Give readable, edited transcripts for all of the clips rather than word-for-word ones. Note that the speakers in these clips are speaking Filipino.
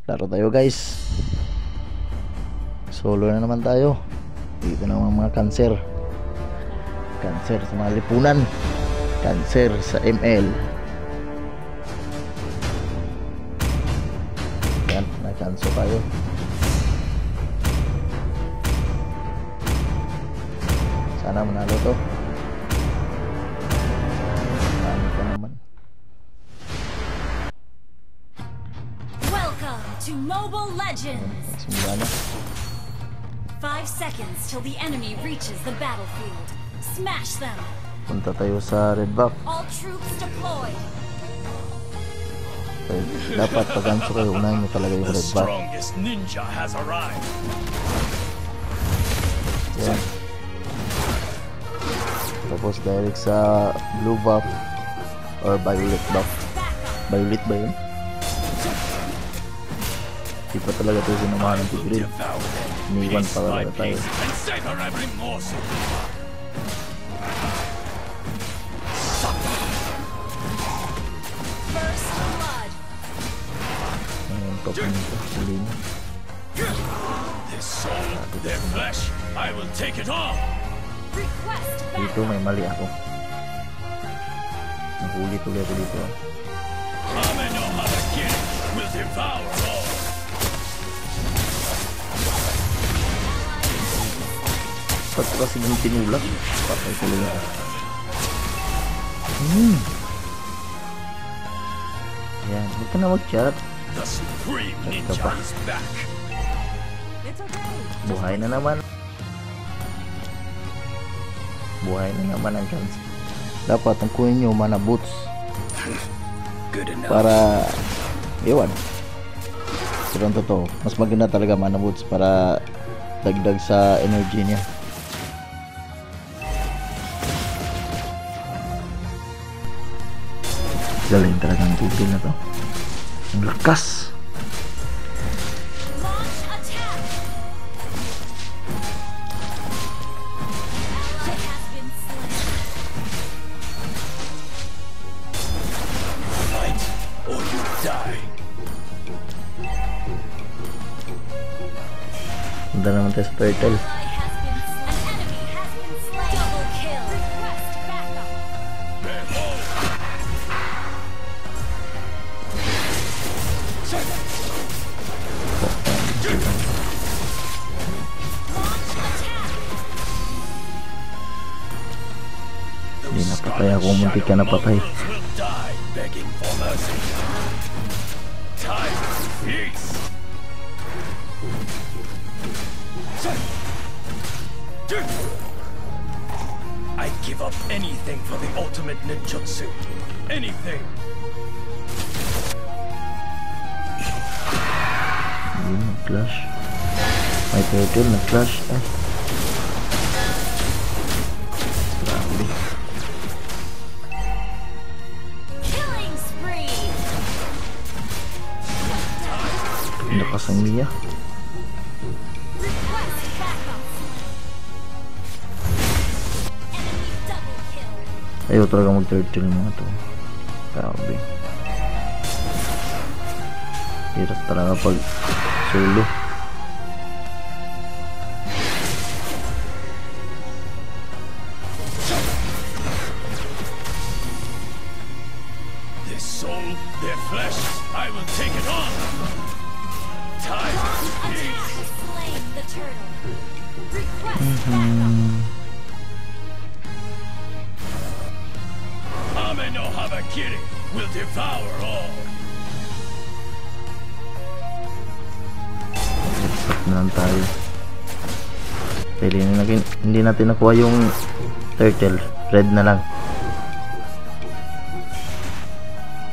Laro tayo guys. Solo na naman tayo. Dito na mga cancer. Cancer sa mga lipunan. Cancer sa ML. Yan, na-cancel tayo. Sana manalo to. Ano ka naman. Welcome to Mobile Legends. Simula na. 5 seconds till the enemy reaches the battlefield. Smash them. Punta tayo sa red buff. All troops deployed. Dapat pag-answer kayo, unahin nyo talaga yung The red buff. strongest ninja has arrived. Yan. Tapos direct sa blue buff or violet buff. Violet ba yun? Di pa talaga tayo sinamahan ng tigrid. Devour them Iniwan piece pa by talaga tayo. piece and savor every morsel. First blood. Ngayon pa pumunta sa linya. Their soul, their flesh, I will take it all. Request Dito may mali ako. Nahuli tuloy ako dito. Ame no Harakiri will devour all. Ba't ko kasi yung tinulak? Patay tuloy ako. Ayan, huwag ka na mag-chat. The supreme ninja is back. Buhay na naman. Buhay na naman ang chance. Dapat ang kunin nyo mana boots Good enough. para iwan. Pero ang totoo, mas maganda talaga mana boots para dagdag sa energy niya. Galing talaga ang tigil na to. Ang lakas. launch attack. Ally has been slain. Fight or you die. Punta naman tayo sa turtle. Ally has been slain. An enemy has been slain. Double kill. Request backup. Behold. Launch attack. Hindi napatay ako, muntik ka napatay. Will die begging for mercy. Time for peace. I'd give up anything for the ultimate ninjutsu. Anything. Yun, nag-clash. May turtle, nag-clash. Ay. Grabe. Killing spree. Lakas ang Mia. Request backup. Enemy double kill. Ayaw talaga mag-turtle mga to. Grabe. Hirap talaga pag solo. Their soul, their flesh, I will take it on. Time for Attack peace. has slain the turtle. Request Ame no Habakiri will devour all. Stop na lang tayo. Dahil hindi natin nakuha yung turtle. Red na lang.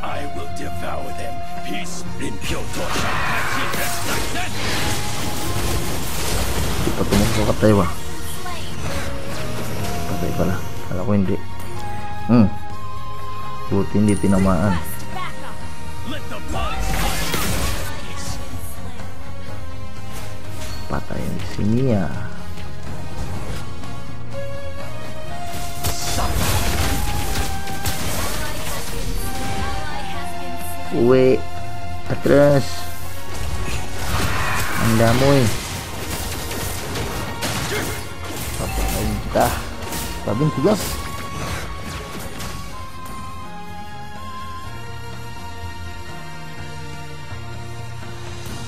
I will devour them. Peace in Kyoto. Hindi pa tumakbo ka tayo ba? slain. Patay pala. Kala ko hindi. Buti hindi tinamaan. Request backup. Let the bodies fire. Patay si Mia. Uwi. Atras. Ang lamoy. Papatayin kita. Sabing tigas.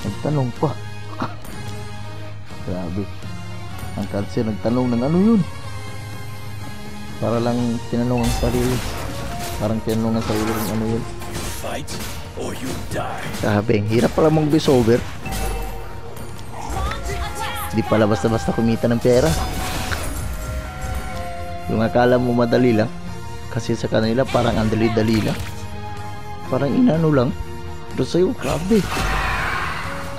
Nagtanong pa. Grabe. Ang cancer nagtanong ng ano yun. Para lang tinanong ang sarili. Parang tinanong ang sarili ng ano yun. Fight or you die. Grabe, ang hirap pala mong voice over. Di pala basta-basta kumita ng pera. Yung akala mo madali lang. Kasi sa kanila parang ang dali-dali lang. Parang inano lang. Pero sa'yo, grabe.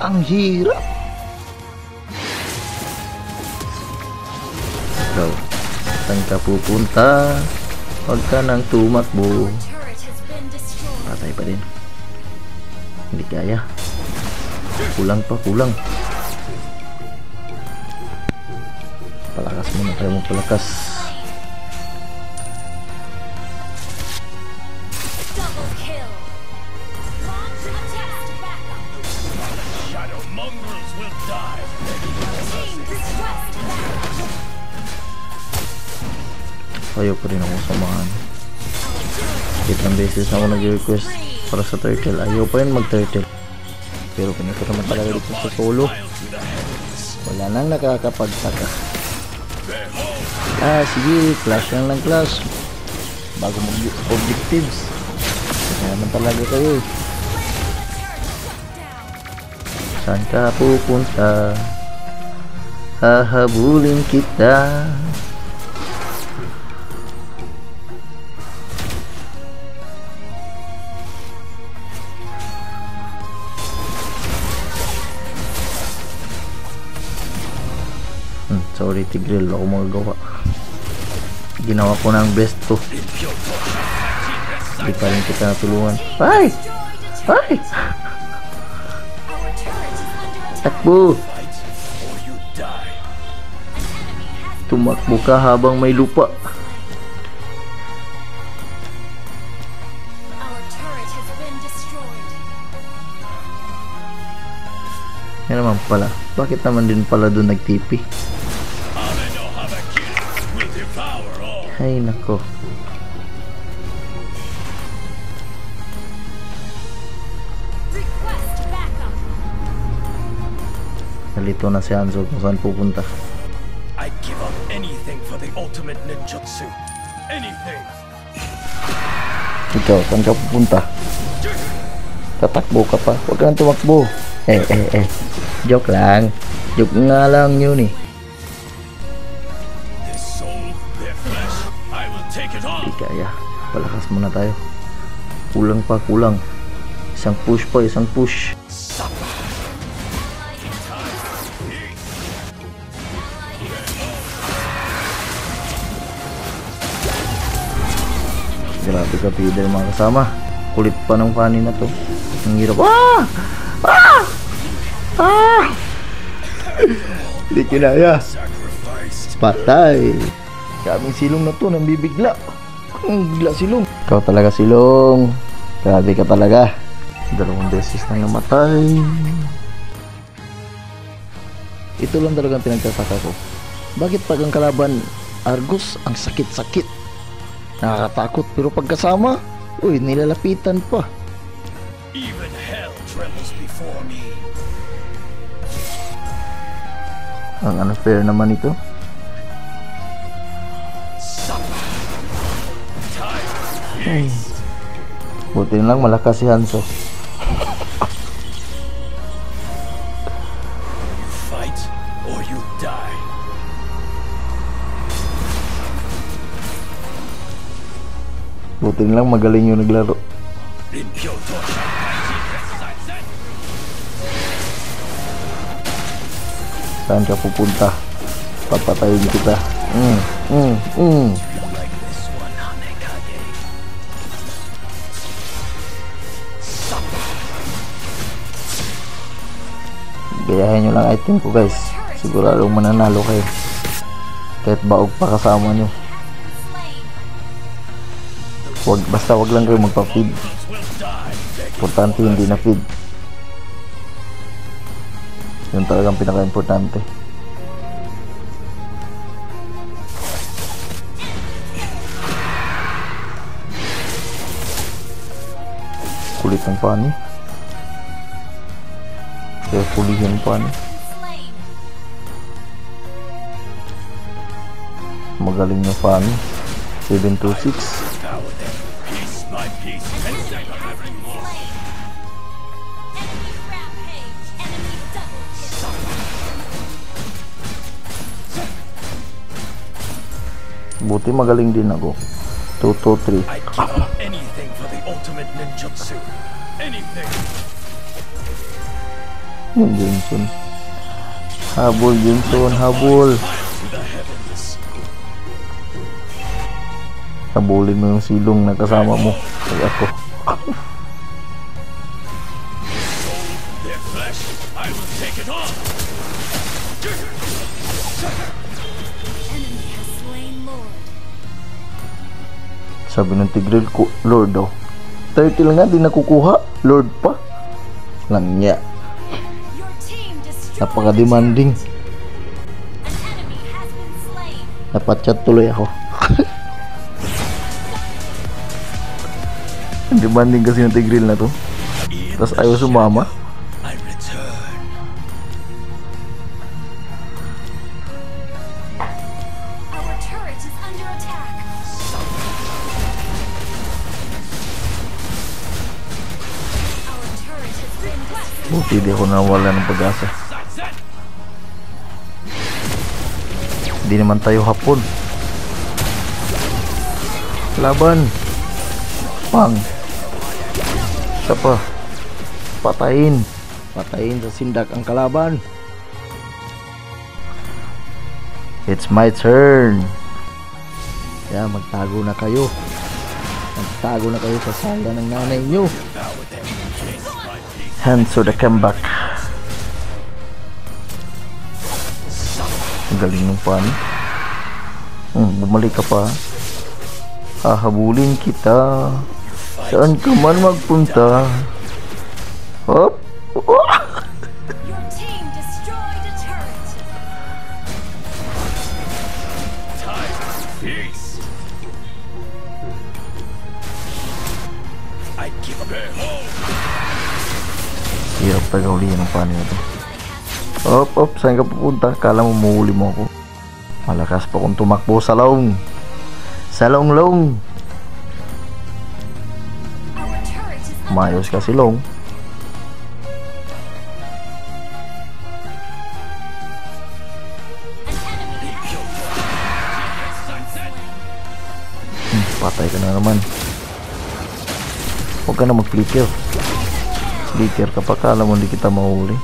Ang hirap. Ikaw, saan ka pupunta? Huwag ka nang tumakbo. Turret has been destroyed. Patay pa din. Hindi kaya. Kulang pa, kulang. Palakas muna tayo magpalakas. Double kill. Launch attack backup. Shadow mongrels will die. Team request backup. Ayaw pa rin ako samahan. Itang beses ako nag-request para sa turtle. Ayaw pa rin mag-turtle. Pero pinito naman talaga dito sa solo. Wala nang nakakapagtaka. Sige, clash lang lang clash. Bago mag-objectives. Kaya naman talaga kayo. Saan ka pupunta? Hahabulin kita. Sorry Tigril, ako magagawa. Ginawa ko na ang best ko. Hindi pa rin kita natulungan. Ay! Ay! Takbo! Tumakbo ka habang may lupa. Our turret has been destroyed. Yan naman pala. Bakit naman din pala doon nagtipi? Ay nako. Request backup. Nalito na si Hanzo kung saan pupunta. I'd give up anything for the ultimate ninjutsu. Anything. Ikaw, saan ka pupunta? Tatakbo ka pa. Huwag ka nang tumakbo. Joke lang. Joke nga lang yun eh. Their soul, their flesh. I will take it all. Di kaya. Palakas muna tayo. Kulang pa, kulang. Isang push pa, isang push. Grabe ka, Peter, mga kasama. Kulit pa ng funny na to. Ang hirap. Hindi kinaya. Patay. Kaming silong na to, nambibigla. Ang bigla silong. Ikaw talaga silong. Grabe ka talaga. 2 beses na namatay. Ito lang talagang pinagtataka ko. Bakit pag ang kalaban Argus, ang sakit-sakit? Nakakatakot, pero pagkasama, uy, nilalapitan pa. Even hell trembles before me. Ang unfair naman ito. Buti lang malakas si Hanzo. Fight or you die. Buti lang magaling yung naglaro. In Kyoto. Saan ka pupunta? Papatayin kita. Like this one, Hanekage. Gayahin nyo lang item ko, guys. Siguradong mananalo kayo. Kahit baog pa kasama nyo. Basta wag lang kayo magpa-feed. Importante hindi na feed. Yun talagang pinaka-importante. Kulit ng Fanny. Carefully yung Fanny. Magaling yung Fanny. 726. Piece by piece, and sacrifice more. Enemy rampage. Enemy double kill. Buti magaling din ako. 2, 2, 3. I'd give up anything for the ultimate ninjutsu. Anything. Yung Johnson. Habol Johnson, habol. To the heavens. Habulin mo yung silong na kasama mo. Ay ako. Their flesh, I will take it on. Enemy has slain Lord. Sabi ng Tigreal ko, Lord daw. 30 lang nga, di nakukuha. Lord pa. Lang niya. Your team destroyed. Napaka-demanding. An enemy has been slain. Napachat tuloy ako. Demanding kasi ng Tigreal na to. In Tapos the ayaw sumama. shadow, I return. Our turret is under attack. Our turret has been destroyed. Buti di ako nawala ng pag-asa. Sunset. Hindi naman tayo hapon. Laban. Pang. Isa pa. Patayin. Patayin sa sindak ang kalaban. It's my turn. Kaya magtago na kayo. Magtago na kayo sa saya ng nanay nyo. Hands to the comeback. Ang galing ng Fan. Bumalik ka pa. Hahabulin kita. Saan ka man magpunta. Hop. Your team destroyed a turret. Time to feast. I give up. Behold. Hirap talaga hulihin ng Fan nito. Hop. Saan ka pupunta? Kala mo mahuli mo ako. Malakas pa kung tumakbo sa laong. Sa long. Our turret is under Mayos kasi long. Sunset. Patay ka na naman. Huwag ka na mag-flicker. Flicker ka pa, kala mo hindi kita mahuli.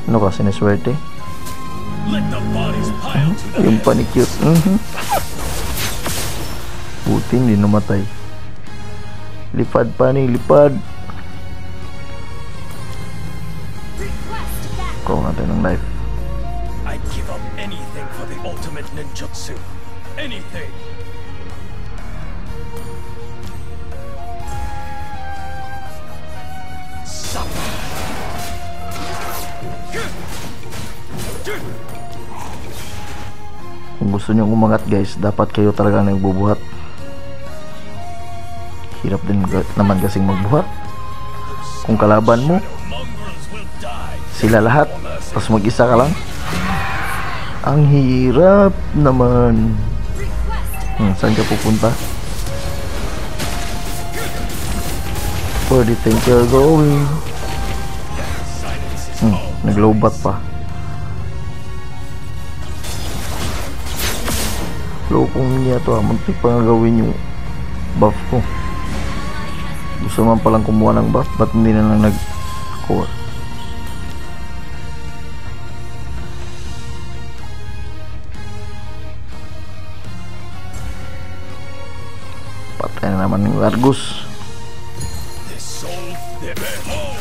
Ano ka, sineswerte? Let the bodies pile to the Yung panicute. Buti hindi namatay. Lipad pa ni, lipad. request back. Kuha natin ng life. I'd give up anything for the ultimate ninjutsu. Anything. Suffer. Kung gusto nyo umangat guys, dapat kayo talaga nagbubuhat. Hirap din naman kasing magbuhat. Kung kalaban mo, Mongrels will die. sila lahat, tapos mag-isa ka lang. Ang hirap naman. Request Saan ka pupunta? Where do you think you're going? Silence is Nag-lowbat pa. Lopong niya to, muntik pa nga gawin yung buff ko. Gusto man palang kumuha ng buff, ba't hindi na lang nag-core? Patay na naman ng Largus. this soul. Behold.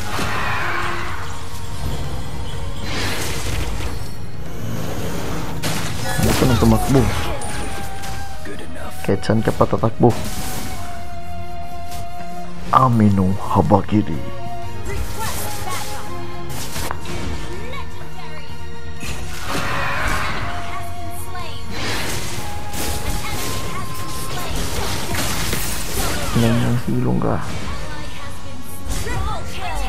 Ano ka nang tumakbo? Good enough. Kahit saan ka pa tatakbo? Amino Habakiri. request backup. Net bongga. Triple kill.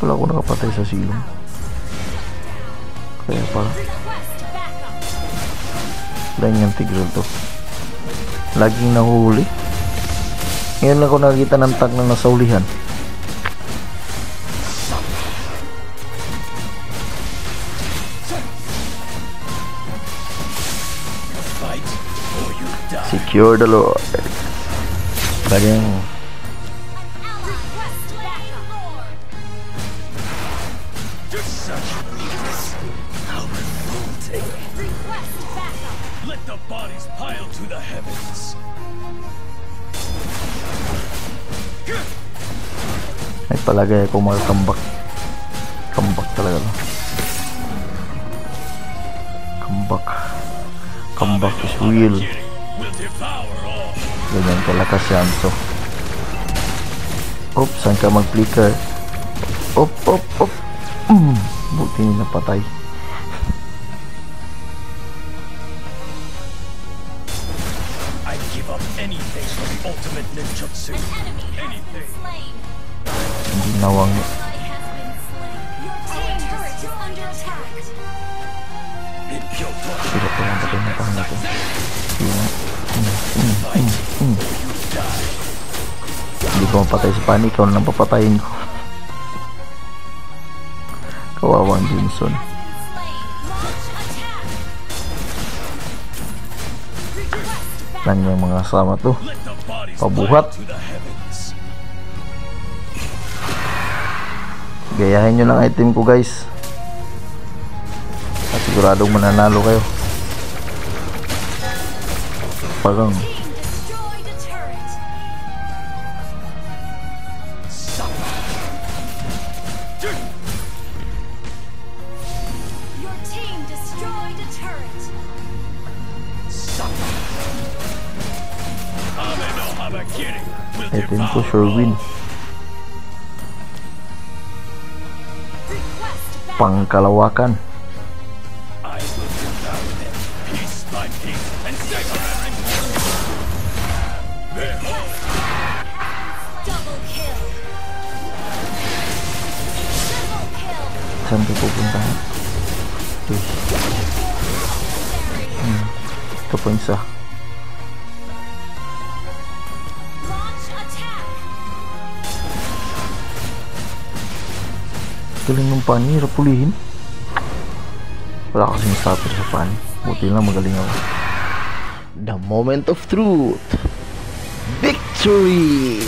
Wala ako nakapatay sa silong. Kaya pala. Request backup. Dahil yung tigreal to. Laging nahuli. Ngayon lang ako nakakita ng tag na nasa ulihan. Fight or you die. Secure the Lord. Kanyang Request backup. Just such weakness. How revolting. Request backup. Let the bodies pile to the heavens. ay palagay ako makakambak. Kambak talaga no. Kambak is real. Will devour all. Ganyan kalakas yan so. Oops, saan ka mag-flicker? Op. Buti nila patay. I'd give up anything for the ultimate ninjutsu. Enemy has been slain. Hindi nawang Ally has been slain. Your team turret is under attack. In Kyoto, sila pa lang patay na tahan natin. Hindi ko mapatay si Pani, ikaw na lang papatayin ko. Kawawang Jinson. Has been slain. Launch attack. Request backup. Lang yung mga kasama to. let the bodies Pabuhat. pile to the heavens. Gayahin nyo lang item ko guys. At siguradong mananalo kayo. Parang Team destroyed a turret. Your team destroyed a turret. Ame no Hamakiri will item ko devour sure all. win. Request backup. Pangkalawakan. I will devour them piece by piece and savor every Behold, Double kill. Triple kill. Saan ko pupuntahan? Ito po isa. Launch attack. Galing ng Pani, hirap pulihin. Wala kasing stopper sa Pani. Buti lang magaling ako. The moment of truth. Victory!